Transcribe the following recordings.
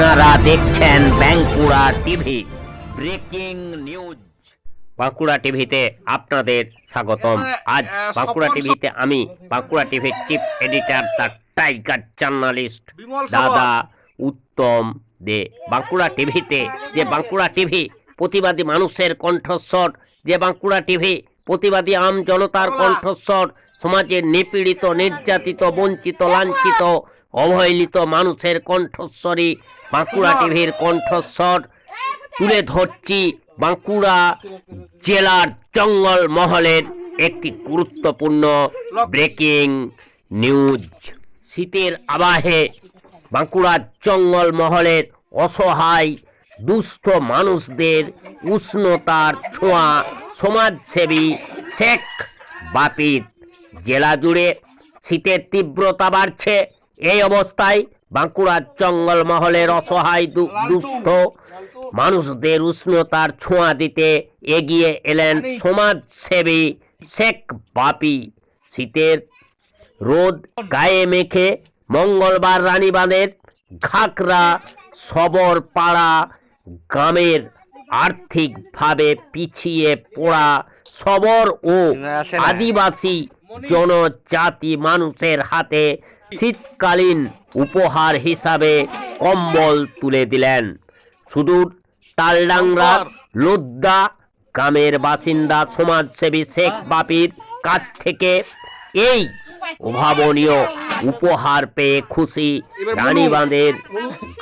আপনারা দেখছেন Bankura TV breaking news. Bankura টিভিতে আপনাদের স্বাগতম। আজ বাঁকুড়া টিভিতে আমি বাঁকুড়া টিভির chief editor the tiger journalist দাদা উত্তম দে। বাঁকুড়া টিভিতে যে বাঁকুড়া টিভি প্রতিবাদী মানুষের কণ্ঠস্বর, যে বাঁকুড়া টিভি প্রতিবাদী আম জনতার কণ্ঠস্বর, সমাজের নিপীড়িত, নির্যাতিত, বঞ্চিত, লাঞ্ছিত, অবহেলিত মানুষের কণ্ঠস্বরী বাঁকুড়া টিভির কণ্ঠস্বর তুলে ধরছি। বাঁকুড়া জেলার জঙ্গল মহলের একটি গুরুত্বপূর্ণ ব্রেকিং নিউজ। শীতের আবহে বাঁকুড়ার জঙ্গল মহলের অসহায় দুস্থ মানুষদের উষ্ণতার ছোঁয়া সমাজসেবী শেখ বাপির। জেলা জুড়ে শীতের তীব্রতা বাড়ছে। এই অবস্থায় বাঁকুড়ার জঙ্গল মহলের অসহায় দুস্থ মানুষদের উষ্ণতার ছোঁয়া দিতে এগিয়ে এলেন সমাজসেবী শেখ বাপি। শীতের রোদ গায়ে মেখে মঙ্গলবার রানীবাঁধের ঘাগরা সবরপাড়া গ্রামের আর্থিকভাবে পিছিয়ে পড়া সবর ও আদিবাসী জনজাতি মানুষের হাতে শীতকালীন উপহার হিসাবে কম্বল তুলে দিলেন। সুদূর তালডাংরার লোদ্দা গ্রামের বাসিন্দা সমাজসেবী শেখ বাপির কাছ থেকে এই অভাবনীয় উপহার পেয়ে খুশি রানীবাঁধের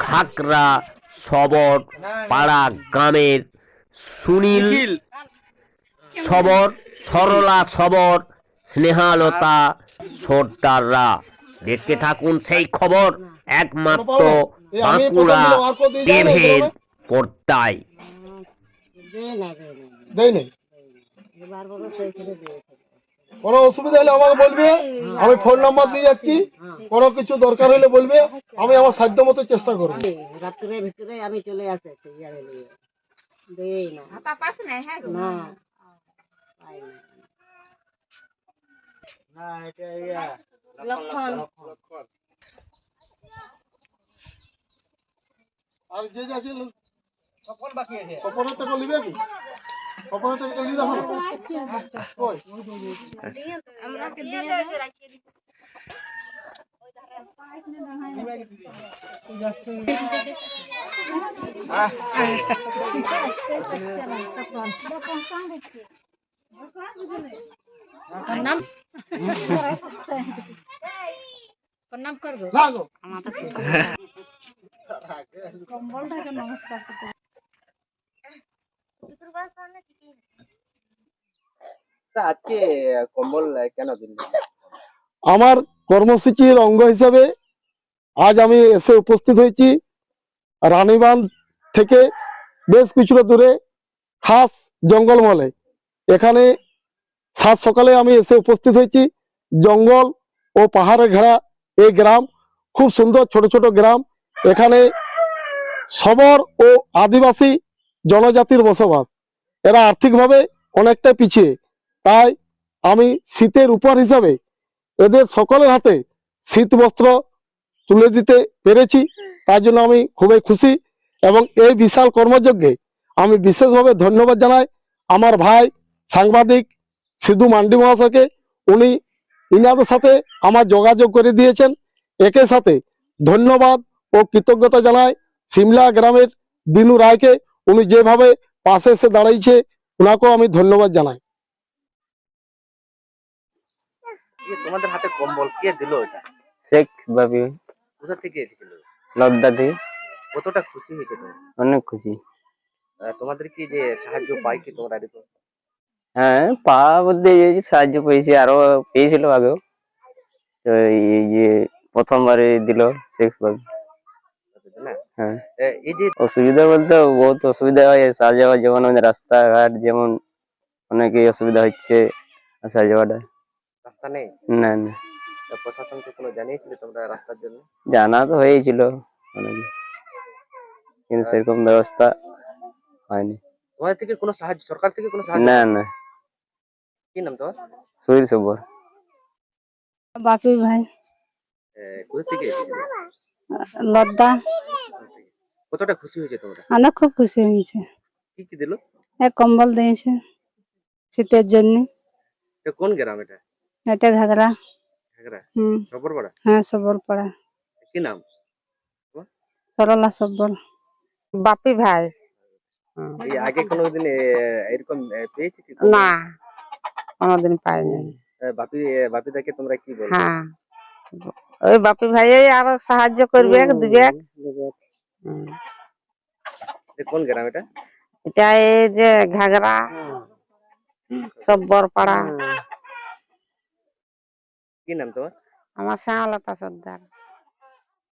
ঘাগরা সবর পাড়া গ্রামের সুনীল সবর, সরলা সবর, স্নেহালতা সর্দাররা। দেখতে থাকুন সেই খবর একমাত্র বাঁকুড়া টিভির পর্দায়। কোনো অসুবিধা হলে আমাকে বলবে, আমি ফোন নাম্বার দিয়ে যাচ্ছি। কোনো কিছু দরকার হলে বলবে, আমি আমার সাধ্য মতো চেষ্টা করবো। রাত্রের ভিতরে আমি চলে আসেছি আর যে আছে সফল বাকি আছে, সফলের টাকা নিবে কি? সফলের টাকা নিয়ে রাখো। কই আমরাকে দিয়ে দে রাখিয়ে দিই। নাম প্রণাম করবো কম্বলটাকে নমস্কার করতে। আজকে কম্বল কেন দিলেন? আমার কর্মসূচির অঙ্গ হিসাবে আজ আমি এসে উপস্থিত হয়েছি রানীবাঁধ থেকে বেশ কিছুটা দূরে খাস জঙ্গলমহলে। এখানে সাত সকালে আমি এসে উপস্থিত হয়েছি। জঙ্গল ও পাহাড়ে ঘেরা এই গ্রাম, খুব সুন্দর ছোট ছোট গ্রাম। এখানে সবর ও আদিবাসী জনজাতির বসবাস। এরা আর্থিকভাবে অনেকটা পিছিয়ে, তাই আমি শীতের উপহার হিসাবে এদের সকলের হাতে শীত বস্ত্র তুলে দিতে পেরেছি। তার জন্য আমি খুবই খুশি এবং এই বিশাল কর্মযজ্ঞে আমি বিশেষভাবে ধন্যবাদ জানাই আমার ভাই সাংবাদিক সিধু মান্ডি মহাশয়কে। উনি ইনাদের সাথে আমার যোগাযোগ করে দিয়েছেন। একই সাথে ধন্যবাদ ও কৃতজ্ঞতা জানাই সিমলা গ্রামের দিনু রায়কে। উনি যেভাবে পাশে এসে দাঁড়াইছে, ওনাকেও আমি ধন্যবাদ জানাই। তোমাদের হাতে কম্বল কে দিল? এটা শেখ বাপি। কোথা থেকে এসেছিল? লদ্দা থেকে। কতটা খুশি হয়েছে তুমি? অনেক খুশি। তোমাদের কি যে সাহায্য পাই কি তোমরা? হ্যাঁ, পাওয়া বলতে সাহায্য পেয়েছি, আরো পেয়েছিল আগেও। তো এই যে প্রথমবারে দিল শেখ বাপি। হ্যাঁ, এই যে অসুবিধা বলতে বহুত অসুবিধা হয় আসা যাওয়া, যেমন রাস্তাঘাট যেমন অনেকই অসুবিধা হচ্ছে আসা যাওয়াটা। রাস্তা নেই? না না, প্রশাসনকে কোনো জানিয়েছিলে তোমরা রাস্তার জন্য? জানা তো হয়েছিল অনেক, কিন্তু সেরকম ব্যবস্থা হয়নি। তোমাদের থেকে কোনো সাহায্য, সরকার থেকে কোনো সাহায্য? না না। কি নাম তোমার? সুনীল সবর। বাপি ভাই কোথা থেকে এসেছিল? লদ্দা। কতটা খুশি হয়েছে তোমরা? অনেক খুব খুশি হয়েছে। কি কি দিল? এক কম্বল দিয়েছে শীতের জন্য। এটা কোন গ্রাম এটা? এটা ঘাগরা। ঘাগরা? হুম। সবরপাড়া? হ্যাঁ, সবল পাড়া। কি নাম? সরলা সবল। বাপি ভাই। এই আগে কোনোদিন এরকম পেয়েছি কি? না, কোনোদিন পাইনি। বাপিদাকে তোমরা কি বলো? হ্যাঁ, ওই বাপি ভাই আরো সাহায্য করবে দিবে। কোন গ্রাম এটা? এটা এই যে ঘাগরা সব্বর পাড়া। কি নাম তোমার? আমার শ্যামলতা সর্দার।